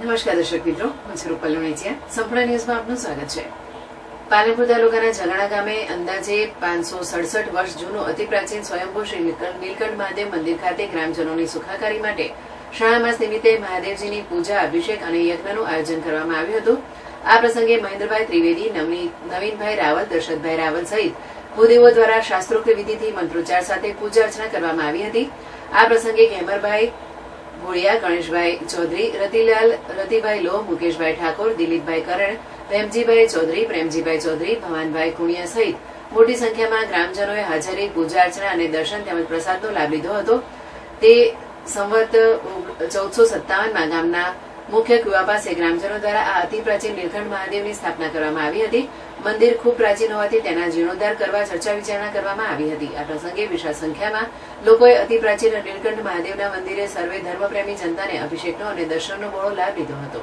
નમસ્કાર દર્શક મિત્રો, હું છું રૂપલ લુણીચિયા. સંપૂર્ણ ન્યૂઝમાં આપનું સ્વાગત છે. પાલનપુર તાલુકાના જગાણા ગામે અંદાજે 567 વર્ષ જૂનું અતિ પ્રાચીન સ્વયંભૂ શ્રી નીલકંઠ મહાદેવ મંદિર ખાતે ગ્રામજનોની સુખાકારી માટે શ્રાવણ માસ નિમિત્તે મહાદેવજીની પૂજા, અભિષેક અને યજ્ઞનું આયોજન કરવામાં આવ્યું હતું. આ પ્રસંગે મહેન્દ્રભાઈ ત્રિવેદી, નવીનભાઈ રાવલ, દશરથભાઈ રાવલ સહિત ભૂદેવો દ્વારા શાસ્ત્રોક્ત વિધિથી મંત્રોચ્ચાર સાથે પૂજા અર્ચના કરવામાં આવી હતી. આ પ્રસંગે ગેમરભાઈ ભોળિયા, ગણેશભાઈ ચૌધરી, રતિભાઈ લોહ, મુકેશભાઈ ઠાકોર, દિલીપભાઈ કરણ, પ્રેમજીભાઈ ચૌધરી, પ્રેમજીભાઈ ચૌધરી, ભવાનભાઈ કુણિયા સહિત મોટી સંખ્યામાં ગ્રામજનોએ હાજર રહી પૂજા અર્ચના અને દર્શન તેમજ પ્રસાદનો લાભ લીધો હતો. તે સંવત 1457માં ગામના મુખ્ય કુવા પાસે ગ્રામજનો દ્વારા આ અતિ પ્રાચીન નીલકંઠ મહાદેવની સ્થાપના કરવામાં આવી હતી. મંદિર ખૂબ પ્રાચીન હોવાથી તેના જીર્ણોદ્ધાર કરવા ચર્ચા વિચારણા કરવામાં આવી હતી. આ પ્રસંગે વિશાળ સંખ્યામાં લોકોએ અતિ પ્રાચીન નીલકંઠ મહાદેવના મંદિરે સર્વે ધર્મપ્રેમી જનતાને અભિષેકનો અને દર્શનનો બહોળો લાભ લીધો હતો.